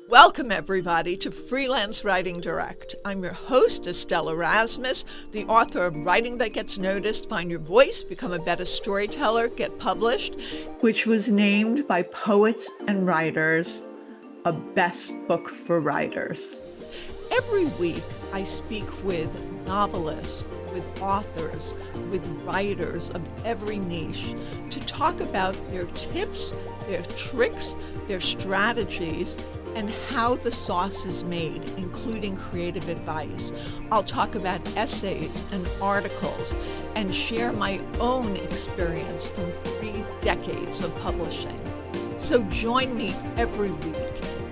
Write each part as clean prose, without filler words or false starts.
Welcome, everybody, to Freelance Writing Direct. I'm your host, Estelle Erasmus, the author of Writing That Gets Noticed, Find Your Voice, Become a Better Storyteller, Get Published, which was named by Poets and Writers a best book for writers. Every week, I speak with novelists, with authors, with writers of every niche to talk about their tips, their tricks, their strategies, and how the sauce is made, including creative advice. I'll talk about essays and articles and share my own experience from 3 decades of publishing. So join me every week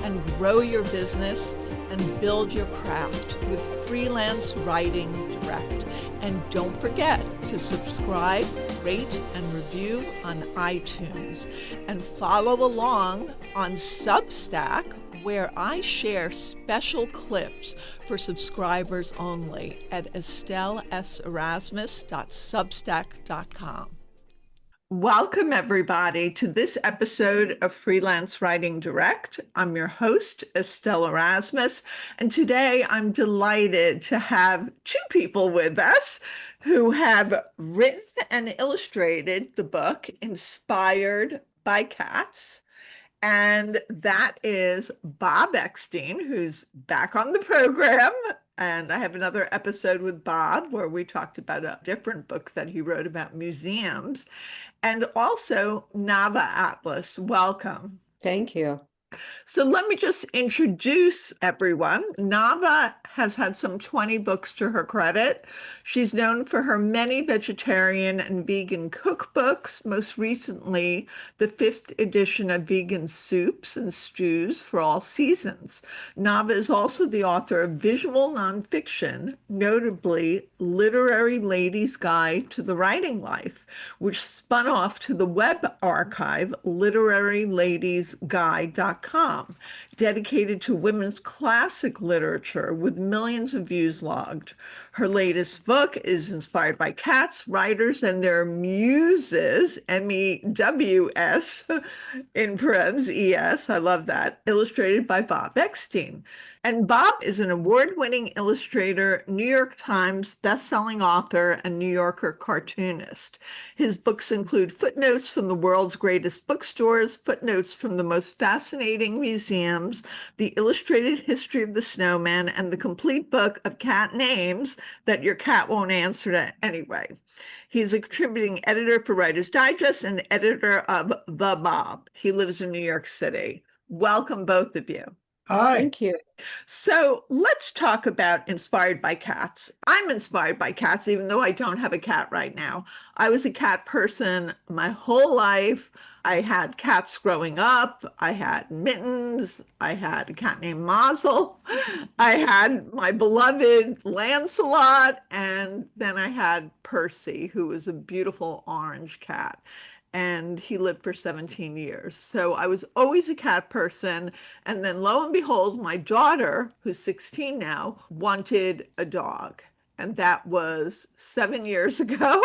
and grow your business and build your craft with Freelance Writing Direct. And don't forget to subscribe, rate, and review on iTunes. And follow along on Substack, where I share special clips for subscribers only at estelleserasmus.substack.com. Welcome, everybody, to this episode of Freelance Writing Direct. I'm your host, Estelle Erasmus, and today I'm delighted to have 2 people with us who have written and illustrated the book Inspired by Cats. And that is Bob Eckstein, who's back on the program. And I have another episode with Bob where we talked about a different book that he wrote about museums. And also Nava Atlas. Welcome. Thank you. So let me just introduce everyone. Nava has had some 20 books to her credit. She's known for her many vegetarian and vegan cookbooks, most recently the 5th edition of Vegan Soups and Stews for All Seasons. Nava is also the author of visual nonfiction, notably Literary Lady's Guide to the Writing Life, which spun off to the web archive literaryladiesguide.com, dedicated to women's classic literature with millions of views logged. Her latest book is Inspired by Cats, Writers and Their Muses, M-E-W-S, in parentheses, E-S, I love that, illustrated by Bob Eckstein. And Bob is an award-winning illustrator, New York Times bestselling author, and New Yorker cartoonist. His books include Footnotes from the World's Greatest Bookstores, Footnotes from the Most Fascinating Museums, The Illustrated History of the Snowman, and the complete book of cat names that your cat won't answer to anyway. He's a contributing editor for Writer's Digest and editor of The Bob. He lives in New York City. Welcome, both of you. Hi. Thank you. So let's talk about Inspired by Cats. I'm inspired by cats, even though I don't have a cat right now. I was a cat person my whole life. I had cats growing up. I had Mittens. I had a cat named Mazel. I had my beloved Lancelot. And then I had Percy, who was a beautiful orange cat. And he lived for 17 years. So I was always a cat person. And then lo and behold, my daughter, who's 16 now, wanted a dog. And that was 7 years ago.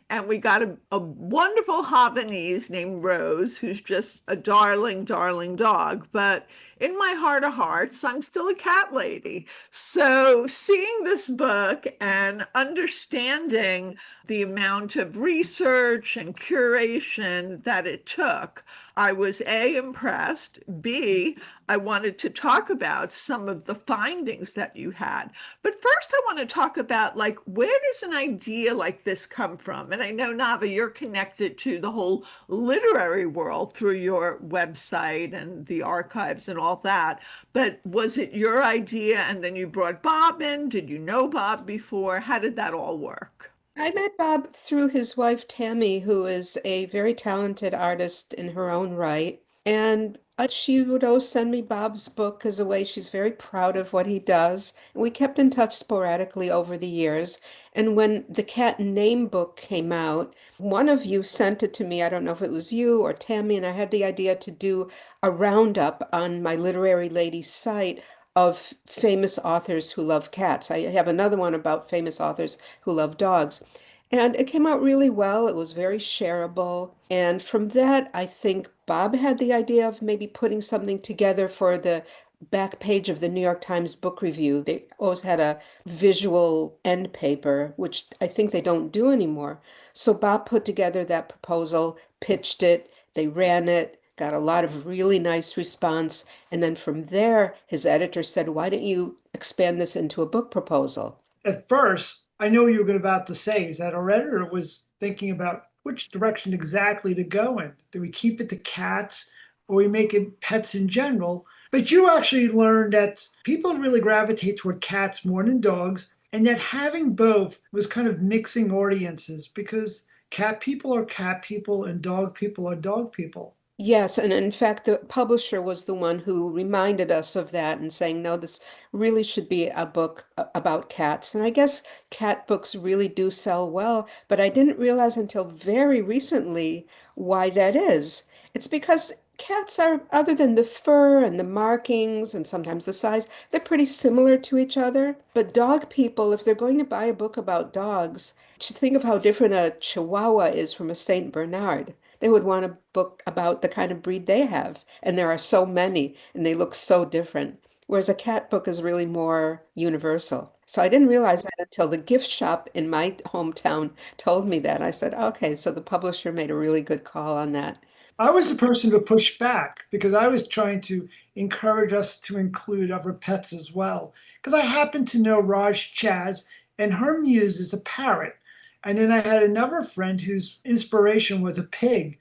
And we got a wonderful Havanese named Rose, who's just a darling, darling dog. But in my heart of hearts, I'm still a cat lady. So seeing this book and understanding the amount of research and curation that it took, I was A, impressed, B, I wanted to talk about some of the findings that you had. But first I want to talk about, like, where does an idea like this come from? And I know, Nava, you're connected to the whole literary world through your website and the archives and all that. But was it your idea and then you brought Bob in? Did you know Bob before? How did that all work? I met Bob through his wife, Tammy, who is a very talented artist in her own right. And she would always send me Bob's book as a way she's very proud of what he does. And we kept in touch sporadically over the years. And when the cat name book came out, one of you sent it to me. I don't know if it was you or Tammy, and I had the idea to do a roundup on my Literary Lady site of famous authors who love cats. I have another one about famous authors who love dogs. And it came out really well. It was very shareable. And from that, I think Bob had the idea of maybe putting something together for the back page of the New York Times book review. They always had a visual end paper, which I think they don't do anymore. So Bob put together that proposal, pitched it, they ran it, got a lot of really nice response. And then from there, his editor said, "Why don't you expand this into a book proposal?" At first, I know what you were about to say is that our editor was thinking about which direction exactly to go in. Do we keep it to cats or we make it pets in general? But you actually learned that people really gravitate toward cats more than dogs, and that having both was kind of mixing audiences because cat people are cat people and dog people are dog people. Yes, and in fact, the publisher was the one who reminded us of that and saying, no, this really should be a book about cats. And I guess cat books really do sell well, but I didn't realize until very recently why that is. It's because cats are, other than the fur and the markings and sometimes the size, they're pretty similar to each other. But dog people, if they're going to buy a book about dogs, just think of how different a Chihuahua is from a Saint Bernard. They would want a book about the kind of breed they have. And there are so many, and they look so different. Whereas a cat book is really more universal. So I didn't realize that until the gift shop in my hometown told me that. I said, okay, so the publisher made a really good call on that. I was the person to push back because I was trying to encourage us to include other pets as well. Because I happen to know Raj Chaz, and her muse is a parrot. And then I had another friend whose inspiration was a pig.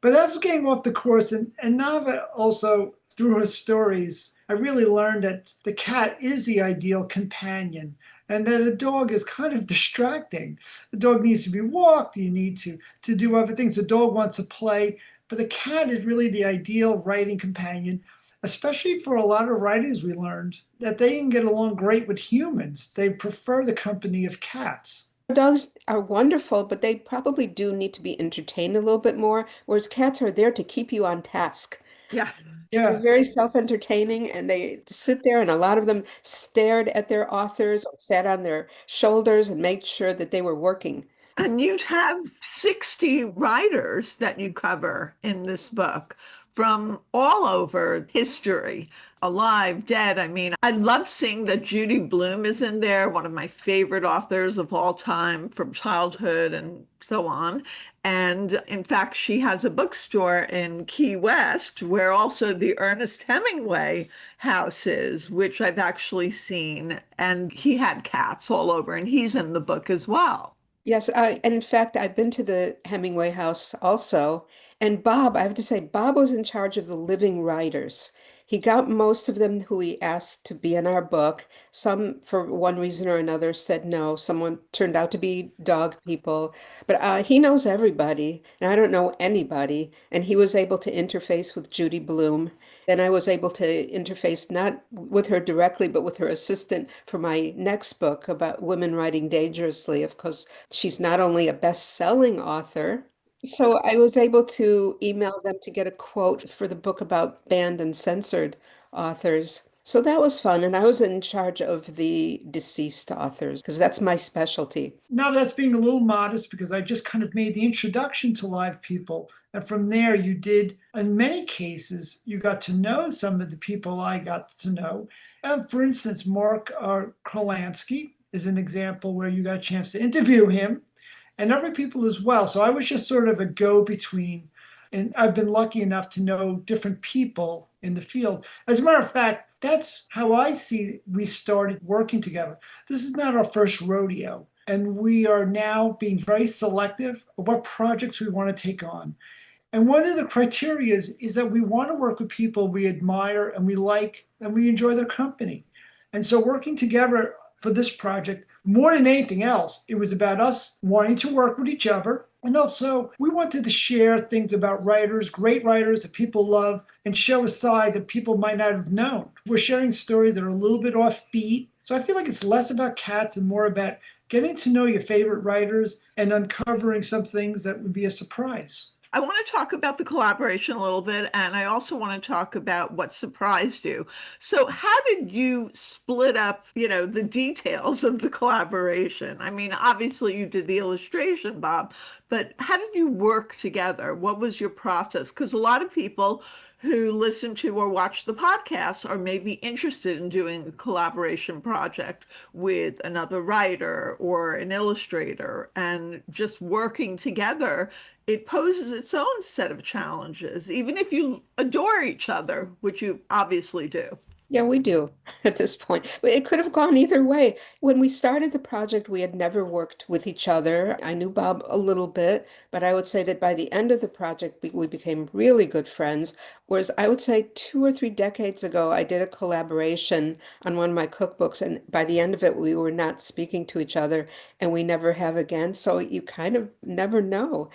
But as I was getting off the course, and Nava also, through her stories, I really learned that the cat is the ideal companion and that a dog is kind of distracting. The dog needs to be walked, you need to do other things. The dog wants to play, but the cat is really the ideal writing companion, especially for a lot of writers. We learned that they can get along great with humans. They prefer the company of cats. Dogs are wonderful, but they probably do need to be entertained a little bit more, whereas cats are there to keep you on task. Yeah. They're Yeah. very self-entertaining and they sit there and a lot of them stared at their authors or sat on their shoulders and made sure that they were working. And you'd have 60 writers that you cover in this book from all over history, alive, dead. I mean, I love seeing that Judy Blume is in there, one of my favorite authors of all time from childhood and so on. And in fact, she has a bookstore in Key West where also the Ernest Hemingway house is, which I've actually seen. And he had cats all over, and he's in the book as well. Yes, and in fact, I've been to the Hemingway house also. And Bob, I have to say, Bob was in charge of the living writers. He got most of them who he asked to be in our book. Some, for one reason or another, said no. Someone turned out to be dog people. But he knows everybody, and I don't know anybody. And he was able to interface with Judy Blume. Then I was able to interface not with her directly, but with her assistant for my next book about women writing dangerously. Of course, she's not only a best-selling author, so I was able to email them to get a quote for the book about banned and censored authors. So that was fun. And I was in charge of the deceased authors because that's my specialty. Now that's being a little modest because I just kind of made the introduction to live people. And from there, you did, in many cases, you got to know some of the people I got to know. And for instance, Mark Kurlansky is an example where you got a chance to interview him and other people as well. So I was just sort of a go between. And I've been lucky enough to know different people in the field. As a matter of fact, that's how I see we started working together. This is not our first rodeo, and we are now being very selective of what projects we want to take on. And one of the criteria is that we want to work with people we admire and we like and we enjoy their company. And so working together for this project, more than anything else, it was about us wanting to work with each other. And also, we wanted to share things about writers, great writers that people love, and show a side that people might not have known. We're sharing stories that are a little bit offbeat. So I feel like it's less about cats and more about getting to know your favorite writers and uncovering some things that would be a surprise. I want to talk about the collaboration a little bit, and I also want to talk about what surprised you. So, how did you split up, the details of the collaboration? I mean, obviously you did the illustration, Bob, but how did you work together? What was your process? Because a lot of people who listen to or watch the podcast are maybe interested in doing a collaboration project with another writer or an illustrator, and just working together, it poses its own set of challenges, even if you adore each other, which you obviously do. Yeah, we do at this point. But it could have gone either way. When we started the project, we had never worked with each other. I knew Bob a little bit, but I would say that by the end of the project, we became really good friends. Whereas I would say 2 or 3 decades ago, I did a collaboration on one of my cookbooks, and by the end of it, we were not speaking to each other, and we never have again. So you kind of never know.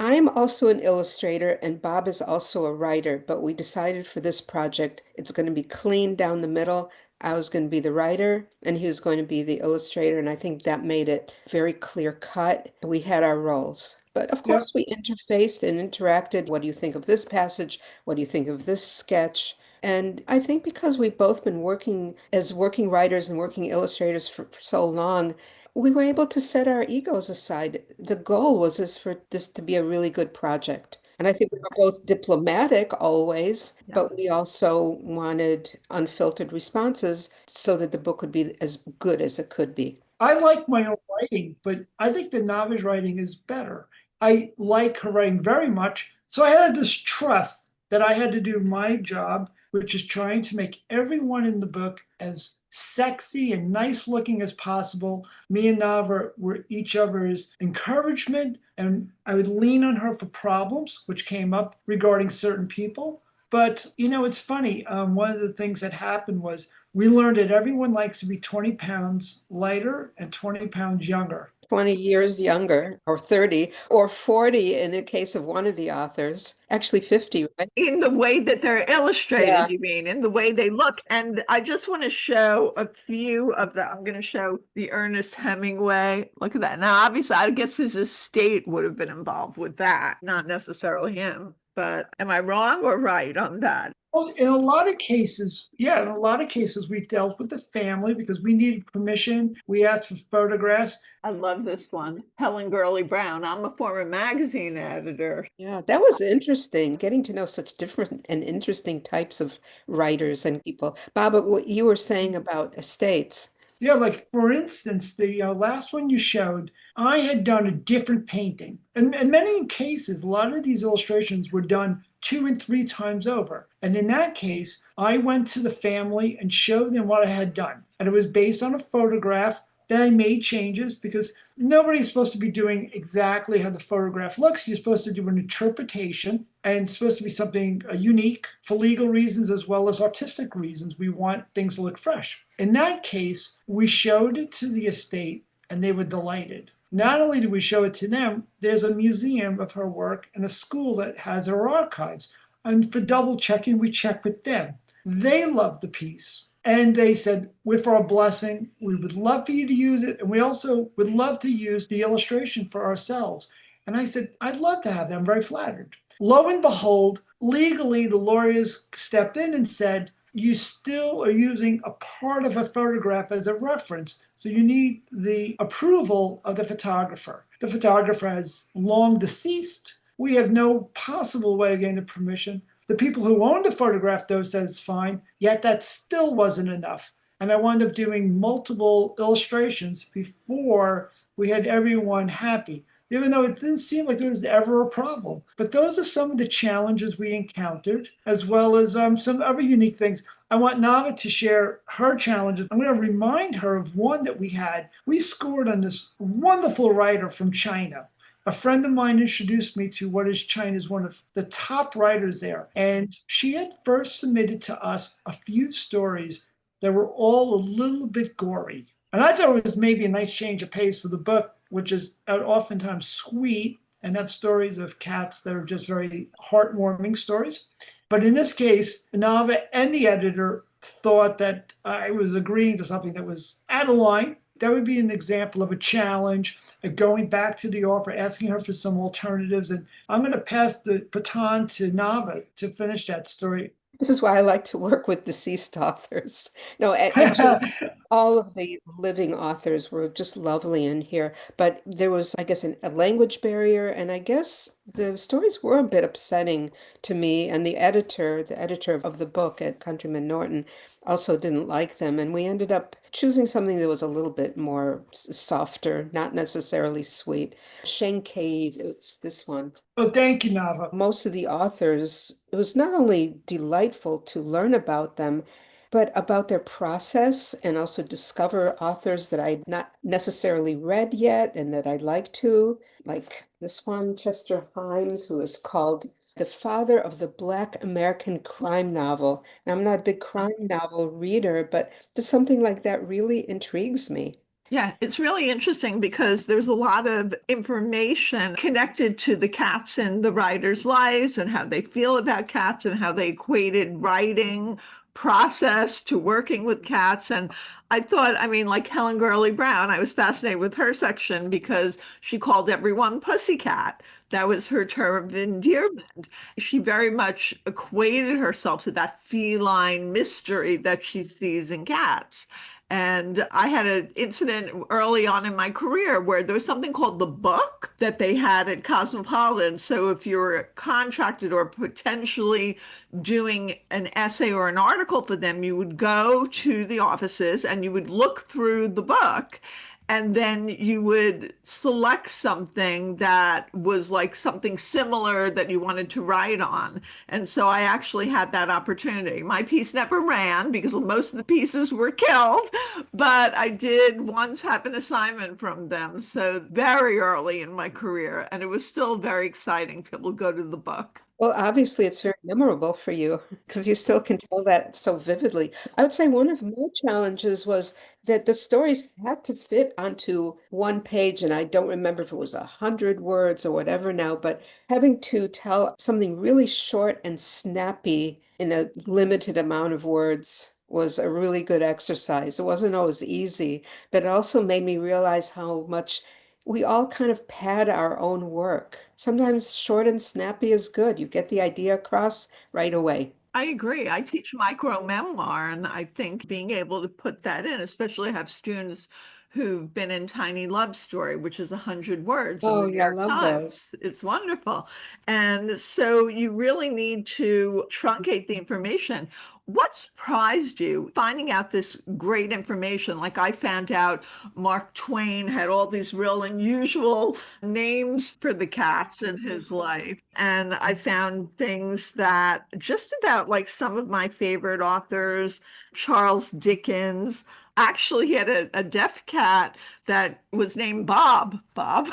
I'm also an illustrator and Bob is also a writer, but we decided for this project it's going to be clean down the middle. I was going to be the writer and he was going to be the illustrator, and I think that made it very clear cut. We had our roles. But of Yep. course, we interfaced and interacted. What do you think of this passage? What do you think of this sketch? And I think because we've both been working as working writers and working illustrators for so long, we were able to set our egos aside. The goal was this for this to be a really good project. And I think we were both diplomatic always, Yeah. but we also wanted unfiltered responses so that the book would be as good as it could be. I like my own writing, but I think the Nava's writing is better. I like her writing very much. So I had this trust that I had to do my job, which is trying to make everyone in the book as sexy and nice looking as possible. Me and Nava were each other's encouragement, and I would lean on her for problems, which came up regarding certain people. But it's funny. One of the things that happened was we learned that everyone likes to be 20 pounds lighter and 20 pounds younger. 20 years younger, or 30, or 40 in the case of one of the authors. Actually, 50, right? In the way that they're Yeah. illustrated, you mean, in the way they look. And I just want to show a few of the, I'm going to show the Ernest Hemingway. Look at that. Now, obviously, I guess his estate would have been involved with that, not necessarily him. But am I wrong or right on that? Well, in a lot of cases, yeah, in a lot of cases, we dealt with the family because we needed permission. We asked for photographs. I love this one. Helen Gurley Brown. I'm a former magazine editor. Yeah, that was interesting, getting to know such different and interesting types of writers and people. Bob, what you were saying about estates. Yeah, like for instance, the last one you showed, I had done a different painting. And in many cases, a lot of these illustrations were done 2 and 3 times over. And in that case, I went to the family and showed them what I had done. And it was based on a photograph that I made changes because nobody's supposed to be doing exactly how the photograph looks. You're supposed to do an interpretation, and it's supposed to be something unique for legal reasons as well as artistic reasons. We want things to look fresh. In that case, we showed it to the estate and they were delighted. Not only did we show it to them, there's a museum of her work and a school that has her archives. And for double checking, we checked with them. They loved the piece. And they said, with our blessing, we would love for you to use it. And we also would love to use the illustration for ourselves. And I said, I'd love to have that. I'm very flattered. Lo and behold, legally, the lawyers stepped in and said, you still are using a part of a photograph as a reference. So you need the approval of the photographer. The photographer has long deceased. We have no possible way of getting the permission. The people who owned the photograph, though, said it's fine, yet that still wasn't enough. And I wound up doing multiple illustrations before we had everyone happy, even though it didn't seem like there was ever a problem. But those are some of the challenges we encountered, as well as some other unique things. I want Nava to share her challenges. I'm going to remind her of one that we had. We scored on this wonderful writer from China. A friend of mine introduced me to what is China's one of the top writers there. And she had first submitted to us a few stories that were all a little bit gory. And I thought it was maybe a nice change of pace for the book, which is oftentimes sweet, and that's stories of cats that are just very heartwarming stories. But in this case, Nava and the editor thought that I was agreeing to something that was out of line. That would be an example of a challenge, going back to the author, asking her for some alternatives. And I'm going to pass the baton to Nava to finish that story. This is why I like to work with deceased authors. No, actually, All of the living authors were just lovely in here, but there was, I guess, a language barrier, and I guess the stories were a bit upsetting to me. And the editor of the book at Countryman Norton, also didn't like them, and we ended up choosing something that was a little bit more softer, not necessarily sweet. Shankade, it's this one. Oh, thank you, Nava. Most of the authors, it was not only delightful to learn about them, but about their process and also discover authors that I'd not necessarily read yet and that I'd like to, like this one, Chester Himes, who is called the father of the Black American crime novel. And I'm not a big crime novel reader, but just something like that really intrigues me. Yeah, it's really interesting because there's a lot of information connected to the cats in the writers' lives and how they feel about cats and how they equated writing process to working with cats. And I thought, I mean, like Helen Gurley Brown, I was fascinated with her section because she called everyone pussycat. That was her term of endearment. She very much equated herself to that feline mystery that she sees in cats. And I had an incident early on in my career where there was something called the book that they had at Cosmopolitan. So if you're contracted or potentially doing an essay or an article for them, you would go to the offices and you would look through the book. And then you would select something that was like something similar that you wanted to write on. And so I actually had that opportunity. My piece never ran because most of the pieces were killed, but I did once have an assignment from them. So very early in my career, and it was still very exciting to be able to go to the book. Well, obviously, it's very memorable for you because you still can tell that so vividly. I would say one of my challenges was that the stories had to fit onto one page, and I don't remember if it was 100 words or whatever now, but having to tell something really short and snappy in a limited amount of words was a really good exercise. It wasn't always easy, but it also made me realize how much we all kind of pad our own work. Sometimes short and snappy is good. You get the idea across right away. I agree. I teach micro memoir, and I think being able to put that in, especially have students who've been in Tiny Love Story, which is 100 words in the Oh, New yeah, I York love those. Times. It's wonderful. And so you really need to truncate the information. What surprised you finding out this great information? Like I found out Mark Twain had all these real unusual names for the cats in his life. And I found things that just about like some of my favorite authors, Charles Dickens. Actually, he had a deaf cat that was named Bob. Bob.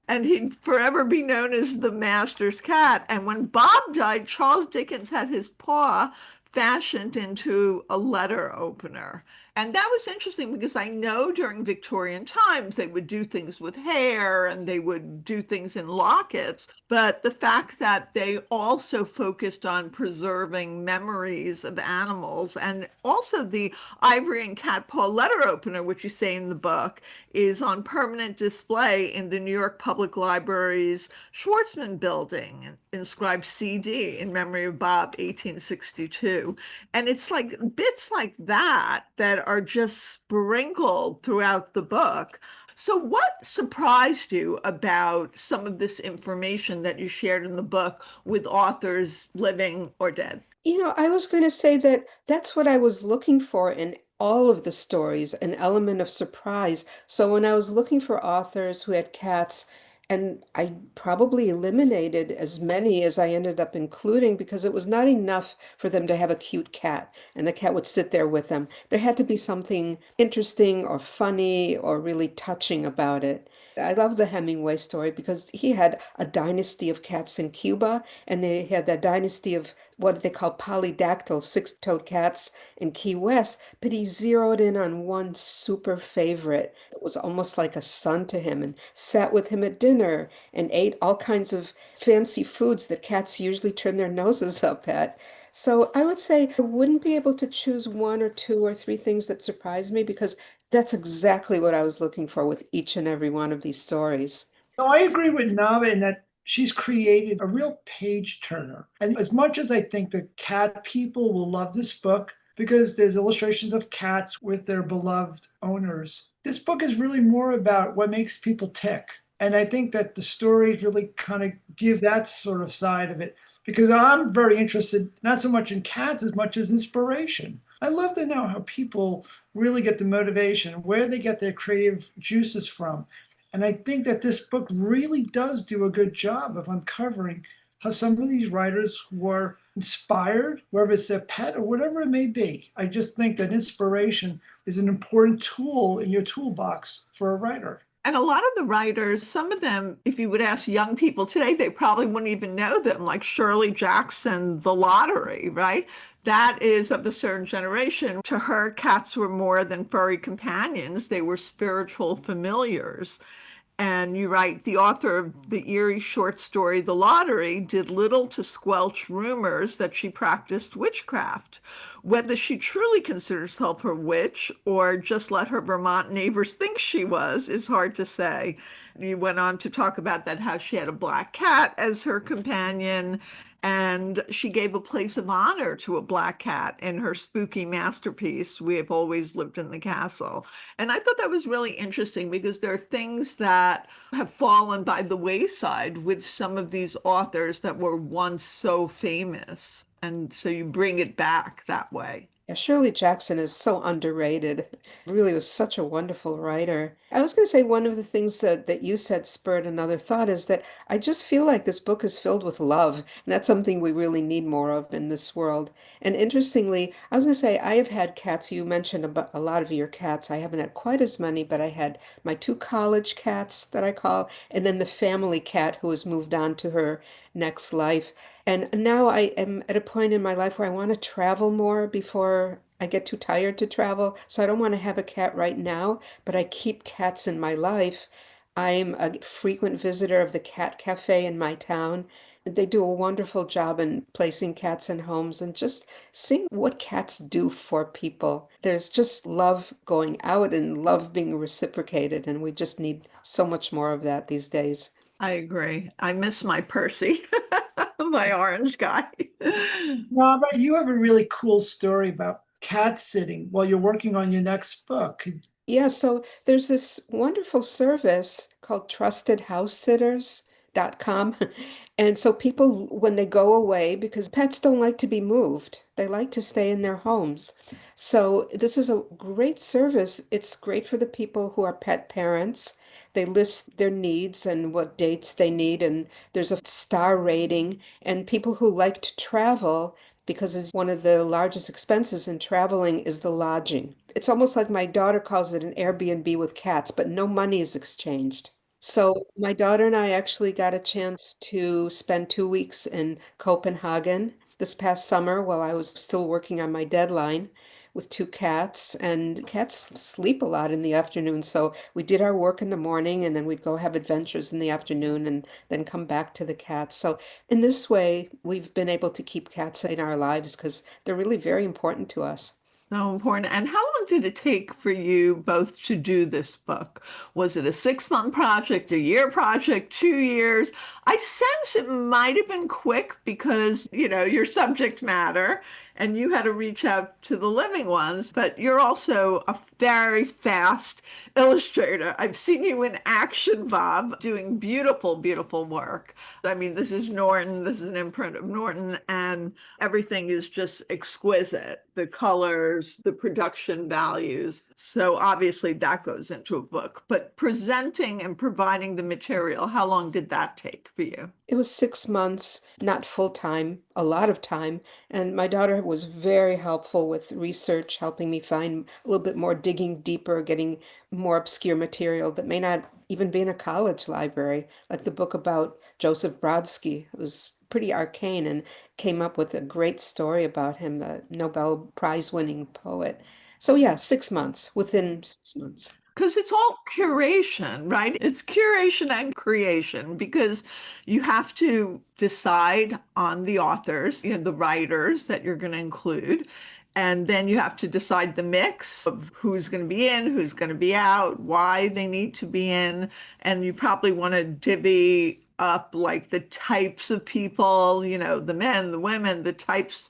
And he'd forever be known as the master's cat. And when Bob died, Charles Dickens had his paw fashioned into a letter opener. And that was interesting because I know during Victorian times they would do things with hair and they would do things in lockets. But the fact that they also focused on preserving memories of animals and also the ivory and cat paw letter opener, which you say in the book, is on permanent display in the New York Public Library's Schwartzman Building, inscribed CD in memory of Bob, 1862. And it's like bits like that that are just sprinkled throughout the book. So, what surprised you about some of this information that you shared in the book with authors living or dead? I was going to say that that's what I was looking for in all of the stories, an element of surprise. So when I was looking for authors who had cats, and I probably eliminated as many as I ended up including because it was not enough for them to have a cute cat and the cat would sit there with them. There had to be something interesting or funny or really touching about it. I love the Hemingway story because he had a dynasty of cats in Cuba, and they had that dynasty of what they call polydactyl, six-toed cats in Key West, but he zeroed in on one super favorite that was almost like a son to him and sat with him at dinner and ate all kinds of fancy foods that cats usually turn their noses up at. So I would say I wouldn't be able to choose one or two or three things that surprised me because that's exactly what I was looking for with each and every one of these stories. No, I agree with Nava in that she's created a real page turner. And as much as I think that cat people will love this book, because there's illustrations of cats with their beloved owners. This book is really more about what makes people tick. And I think that the stories really kind of give that sort of side of it because I'm very interested not so much in cats as much as inspiration. I love to know how people really get the motivation, where they get their creative juices from. And I think that this book really does do a good job of uncovering how some of these writers were inspired, whether it's their pet or whatever it may be. I just think that inspiration is an important tool in your toolbox for a writer. And a lot of the writers, some of them, if you would ask young people today, they probably wouldn't even know them, like Shirley Jackson, The Lottery, right? That is of a certain generation. To her, cats were more than furry companions, they were spiritual familiars. And you write, the author of the eerie short story, The Lottery, did little to squelch rumors that she practiced witchcraft. Whether she truly considers herself a witch or just let her Vermont neighbors think she was is hard to say. You went on to talk about that, how she had a black cat as her companion, and she gave a place of honor to a black cat in her spooky masterpiece, We Have Always Lived in the Castle. And I thought that was really interesting because there are things that have fallen by the wayside with some of these authors that were once so famous. And so you bring it back that way. Yeah, Shirley Jackson is so underrated. Really was such a wonderful writer. I was going to say one of the things that you said spurred another thought is that I just feel like this book is filled with love, and that's something we really need more of in this world. And interestingly, I was going to say I have had cats. You mentioned about a lot of your cats. I haven't had quite as many, but I had my two college cats that I call, and then the family cat who has moved on to her next life. And now I am at a point in my life where I want to travel more before I get too tired to travel. So I don't want to have a cat right now, but I keep cats in my life. I'm a frequent visitor of the cat cafe in my town. They do a wonderful job in placing cats in homes and just seeing what cats do for people. There's just love going out and love being reciprocated, and we just need so much more of that these days. I agree. I miss my Percy, my orange guy. Now, but you have a really cool story about cat sitting while you're working on your next book. Yeah, so there's this wonderful service called trustedhousesitters.com. And so people, when they go away, because pets don't like to be moved, they like to stay in their homes. So this is a great service. It's great for the people who are pet parents. They list their needs and what dates they need, and there's a star rating. And people who like to travel, because it's one of the largest expenses in traveling is the lodging. It's almost like my daughter calls it an Airbnb with cats, but no money is exchanged. So my daughter and I actually got a chance to spend 2 weeks in Copenhagen this past summer while I was still working on my deadline with two cats. And cats sleep a lot in the afternoon. So we did our work in the morning and then we'd go have adventures in the afternoon and then come back to the cats. So in this way, we've been able to keep cats in our lives because they're really very important to us. So important. And how long did it take for you both to do this book? Was it a 6 month project, a year project, 2 years? I sense it might have been quick because, your subject matter and you had to reach out to the living ones, but you're also a very fast illustrator. I've seen you in action, Bob, doing beautiful, beautiful work. I mean, this is Norton, this is an imprint of Norton, and everything is just exquisite. The colors, the production values. So obviously that goes into a book. But presenting and providing the material, how long did that take for you? It was 6 months, not full time, a lot of time. And my daughter was very helpful with research, helping me find a little bit more, digging deeper, getting more obscure material that may not even be in a college library, like the book about Joseph Brodsky. It was pretty arcane and came up with a great story about him, the Nobel Prize winning poet. So, yeah, 6 months, within 6 months. Because it's all curation, right? It's curation and creation because you have to decide on the authors, the writers that you're going to include. And then you have to decide the mix of who's going to be in, who's going to be out, why they need to be in. And you probably want to divvy up like the types of people, the men, the women, the types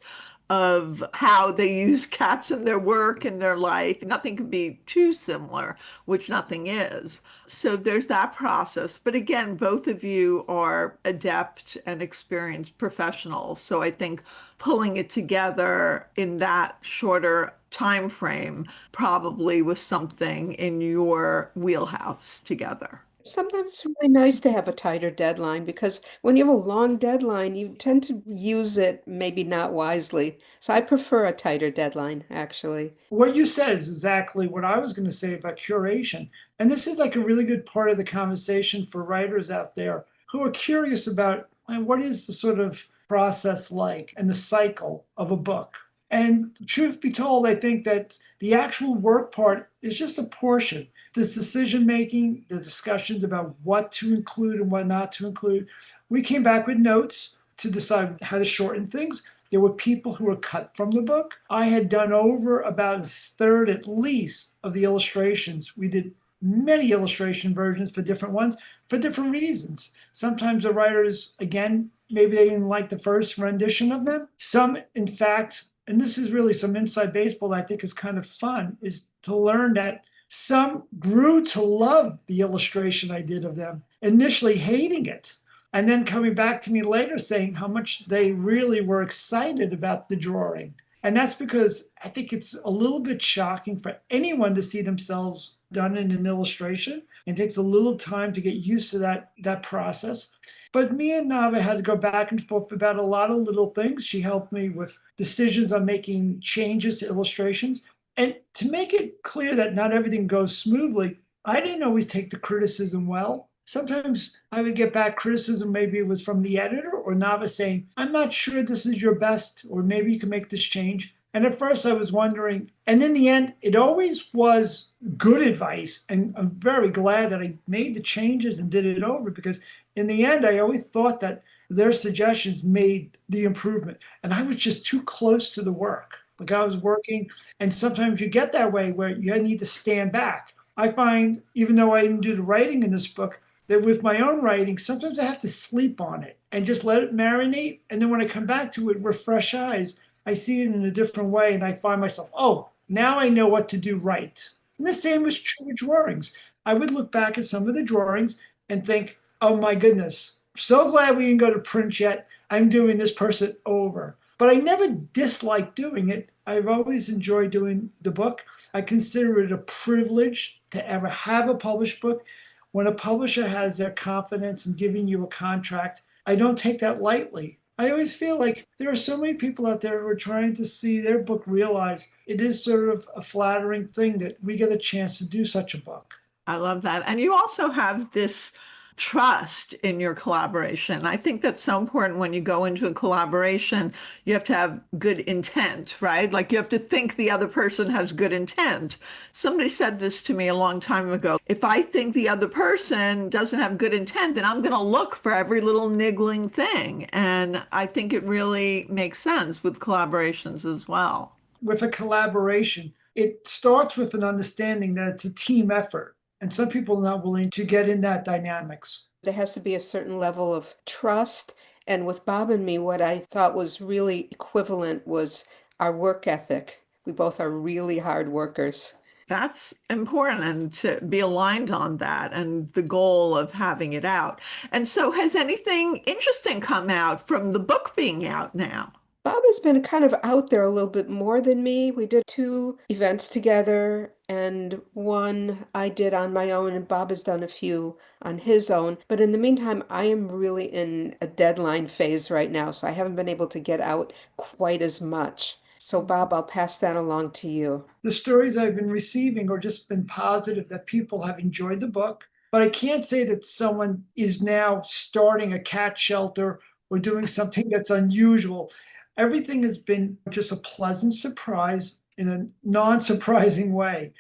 of how they use cats in their work and their life. Nothing can be too similar, which nothing is. So there's that process. But again, both of you are adept and experienced professionals. So I think pulling it together in that shorter time frame probably was something in your wheelhouse together. Sometimes it's really nice to have a tighter deadline because when you have a long deadline, you tend to use it maybe not wisely. So I prefer a tighter deadline, actually. What you said is exactly what I was going to say about curation. And this is like a really good part of the conversation for writers out there who are curious about what is the sort of process like and the cycle of a book. And truth be told, I think that the actual work part is just a portion. This decision making, the discussions about what to include and what not to include. We came back with notes to decide how to shorten things. There were people who were cut from the book. I had done over about a third at least of the illustrations. We did many illustration versions for different ones for different reasons. Sometimes the writers, again, maybe they didn't like the first rendition of them. Some, in fact, and this is really some inside baseball that I think is kind of fun, is to learn that some grew to love the illustration I did of them, initially hating it, and then coming back to me later saying how much they really were excited about the drawing. And that's because I think it's a little bit shocking for anyone to see themselves done in an illustration. It takes a little time to get used to that process. But me and Nava had to go back and forth about a lot of little things. She helped me with decisions on making changes to illustrations. And to make it clear that not everything goes smoothly, I didn't always take the criticism well. Sometimes I would get back criticism, maybe it was from the editor or Nava saying, I'm not sure this is your best, or maybe you can make this change. And at first I was wondering, and in the end, it always was good advice. And I'm very glad that I made the changes and did it over because in the end, I always thought that their suggestions made the improvement. And I was just too close to the work. Like I was working, and sometimes you get that way where you need to stand back. I find, even though I didn't do the writing in this book, that with my own writing, sometimes I have to sleep on it and just let it marinate. And then when I come back to it with fresh eyes, I see it in a different way and I find myself, oh, now I know what to do right. And the same is true with drawings. I would look back at some of the drawings and think, oh my goodness, so glad we didn't go to print yet. I'm doing this person over. But I never disliked doing it. I've always enjoyed doing the book. I consider it a privilege to ever have a published book. When a publisher has their confidence in giving you a contract, I don't take that lightly. I always feel like there are so many people out there who are trying to see their book realized. It is sort of a flattering thing that we get a chance to do such a book. I love that. And you also have this trust in your collaboration. I think that's so important when you go into a collaboration. You have to have good intent, right? Like you have to think the other person has good intent. Somebody said this to me a long time ago. If I think the other person doesn't have good intent, then I'm going to look for every little niggling thing. And I think it really makes sense with collaborations as well. With a collaboration, it starts with an understanding that it's a team effort. And some people are not willing to get in that dynamics. There has to be a certain level of trust. And with Bob and me, what I thought was really equivalent was our work ethic. We both are really hard workers. That's important to be aligned on that and the goal of having it out. And so, has anything interesting come out from the book being out now? Bob has been kind of out there a little bit more than me. We did two events together, and one I did on my own, and Bob has done a few on his own. But in the meantime, I am really in a deadline phase right now, so I haven't been able to get out quite as much. So, Bob, I'll pass that along to you. The stories I've been receiving are just been positive that people have enjoyed the book. But I can't say that someone is now starting a cat shelter or doing something that's unusual. Everything has been just a pleasant surprise in a non surprising way.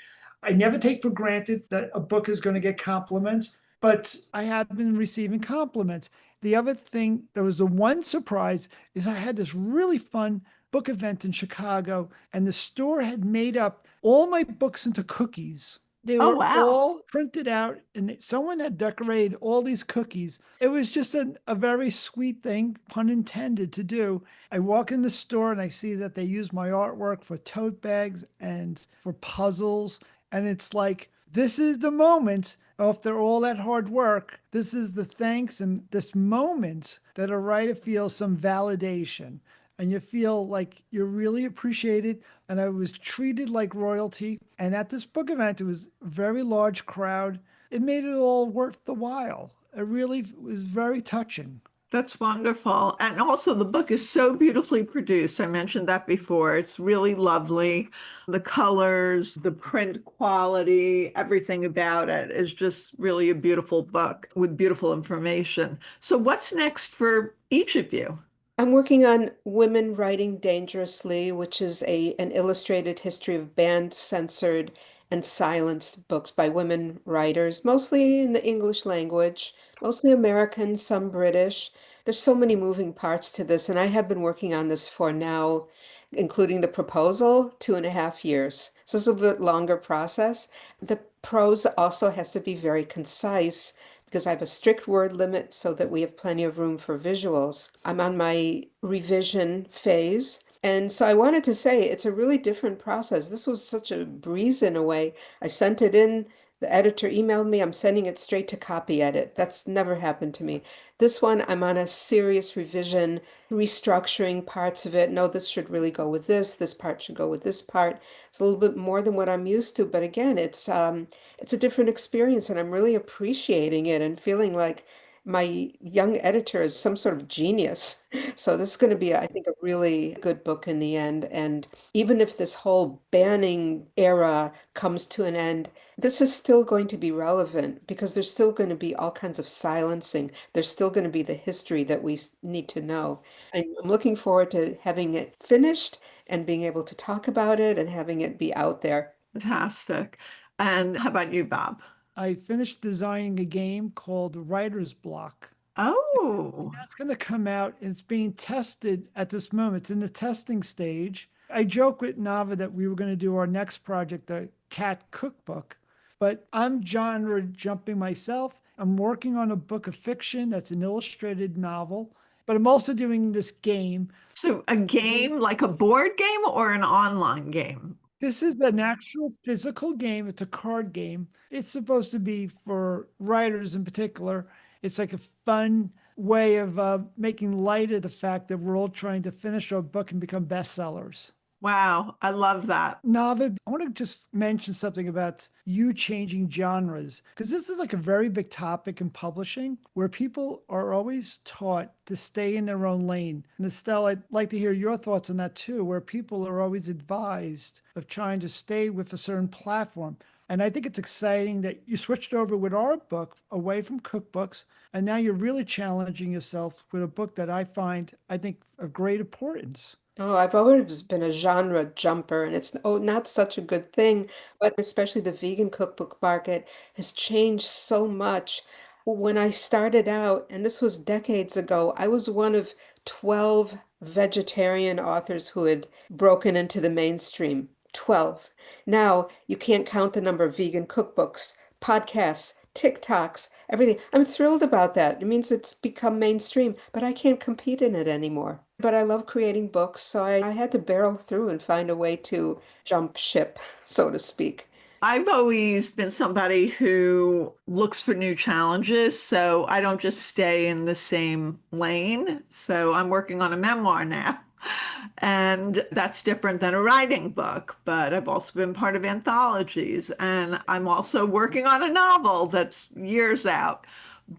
I never take for granted that a book is going to get compliments, but I have been receiving compliments. The other thing that was the one surprise is I had this really fun book event in Chicago, and the store had made up all my books into cookies. They Oh, were wow. all printed out, and someone had decorated all these cookies. It was just a very sweet thing, pun intended, to do. I walk in the store and I see that they use my artwork for tote bags and for puzzles. And it's like, this is the moment. After all that hard work, this is the thanks and this moment that a writer feels some validation and you feel like you're really appreciated. And I was treated like royalty. And at this book event, it was a very large crowd. It made it all worth the while. It really was very touching. That's wonderful. And also, the book is so beautifully produced. I mentioned that before. It's really lovely. The colors, the print quality, everything about it is just really a beautiful book with beautiful information. So, what's next for each of you? I'm working on Women Writing Dangerously, which is an illustrated history of banned, censored, and silenced books by women writers, mostly in the English language, mostly American, some British. There's so many moving parts to this, and I have been working on this for now, including the proposal, 2.5 years. So it's a bit longer process. The prose also has to be very concise because I have a strict word limit so that we have plenty of room for visuals. I'm on my revision phase. And so I wanted to say it's a really different process. This was such a breeze in a way. I sent it in, the editor emailed me, I'm sending it straight to copy edit. That's never happened to me. This one, I'm on a serious revision, restructuring parts of it. No, this should really go with this part should go with this part. It's a little bit more than what I'm used to, but again, it's a different experience and I'm really appreciating it and feeling like my young editor is some sort of genius. So this is going to be, I think, a really good book in the end. And even if this whole banning era comes to an end, this is still going to be relevant because there's still going to be all kinds of silencing. There's still going to be the history that we need to know. And I'm looking forward to having it finished and being able to talk about it and having it be out there. Fantastic. And how about you, Bob? I finished designing a game called Writer's Block. Oh, That's going to come out. It's being tested at this moment. It's in the testing stage. I joke with Nava that we were going to do our next project, a cat cookbook, but I'm genre jumping myself. I'm working on a book of fiction that's an illustrated novel, but I'm also doing this game. so a game like a board game or an online game? This is an actual physical game. It's a card game. It's supposed to be for writers in particular. It's like a fun way of making light of the fact that we're all trying to finish our book and become bestsellers. Wow, I love that. Navid, I want to just mention something about you changing genres, because this is like a very big topic in publishing where people are always taught to stay in their own lane. And Estelle, I'd like to hear your thoughts on that too, where people are always advised of trying to stay with a certain platform. And I think it's exciting that you switched over with our book away from cookbooks, and now you're really challenging yourself with a book that I think, of great importance. Oh, I've always been a genre jumper, and it's not such a good thing, but especially the vegan cookbook market has changed so much. When I started out, and this was decades ago, I was one of 12 vegetarian authors who had broken into the mainstream. 12. Now you can't count the number of vegan cookbooks, podcasts, TikToks, everything. I'm thrilled about that. It means it's become mainstream, but I can't compete in it anymore. But I love creating books, so I had to barrel through and find a way to jump ship, so to speak. I've always been somebody who looks for new challenges, so I don't just stay in the same lane. So I'm working on a memoir now, and that's different than a writing book, but I've also been part of anthologies, and I'm also working on a novel that's years out.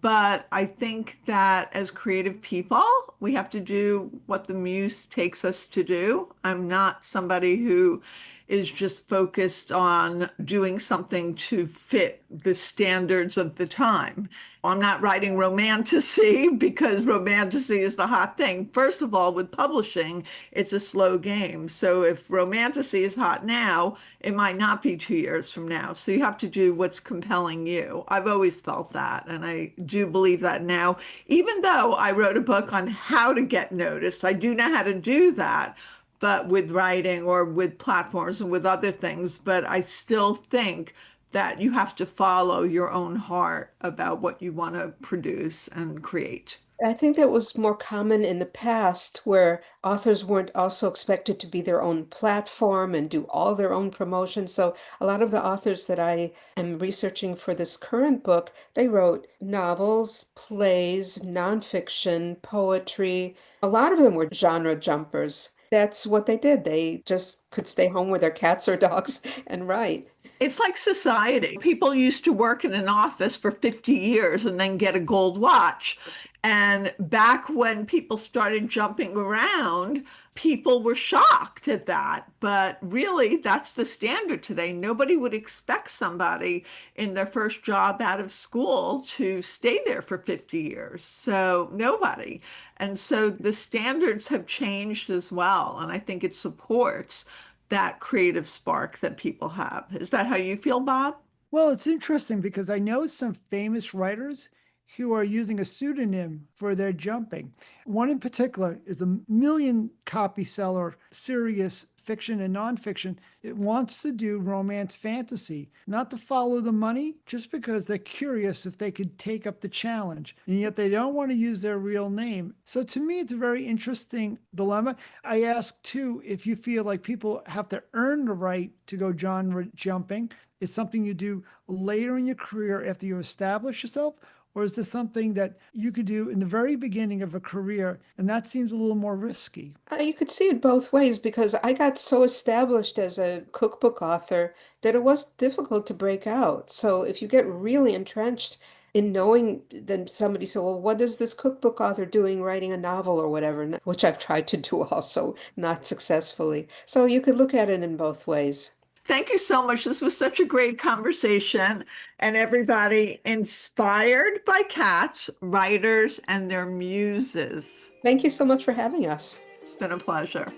But I think that as creative people, we have to do what the muse takes us to do. I'm not somebody who is just focused on doing something to fit the standards of the time. I'm not writing romantasy because romantasy is the hot thing. First of all, with publishing, it's a slow game. So if romantasy is hot now, it might not be 2 years from now. So you have to do what's compelling you. I've always felt that, and I do believe that now. Even though I wrote a book on how to get noticed, I do know how to do that, but with writing or with platforms and with other things. But I still think that you have to follow your own heart about what you want to produce and create. I think that was more common in the past where authors weren't also expected to be their own platform and do all their own promotion. So a lot of the authors that I am researching for this current book, they wrote novels, plays, nonfiction, poetry. A lot of them were genre jumpers. That's what they did. They just could stay home with their cats or dogs and write. It's like society. People used to work in an office for 50 years and then get a gold watch. And back when people started jumping around, people were shocked at that. But really, that's the standard today. Nobody would expect somebody in their first job out of school to stay there for 50 years. So nobody. And so the standards have changed as well. And I think it supports that creative spark that people have. Is that how you feel, Bob? Well, it's interesting because I know some famous writers who are using a pseudonym for their jumping. One in particular is a million copy seller, serious fiction and nonfiction. It wants to do romance fantasy, not to follow the money, just because they're curious if they could take up the challenge. And yet they don't want to use their real name. So to me, it's a very interesting dilemma. I ask too, if you feel like people have to earn the right to go genre jumping. It's something you do later in your career after you establish yourself, or is this something that you could do in the very beginning of a career? And that seems a little more risky. You could see it both ways because I got so established as a cookbook author that it was difficult to break out. So if you get really entrenched in knowing, then somebody said, well, what is this cookbook author doing writing a novel or whatever, which I've tried to do also, not successfully. So you could look at it in both ways. Thank you so much. This was such a great conversation. And everybody, inspired by cats, writers, and their muses. Thank you so much for having us. It's been a pleasure.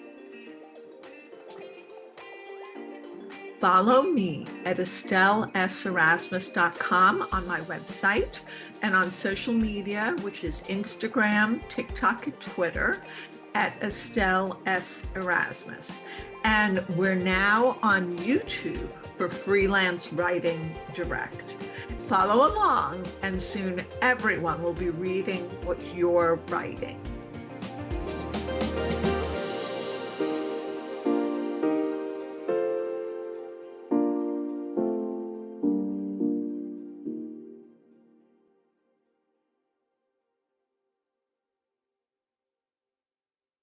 Follow me at EstelleSErasmus.com on my website and on social media, which is Instagram, TikTok, and Twitter at Estelle S. Erasmus. And we're now on YouTube for Freelance Writing Direct. Follow along, and soon everyone will be reading what you're writing.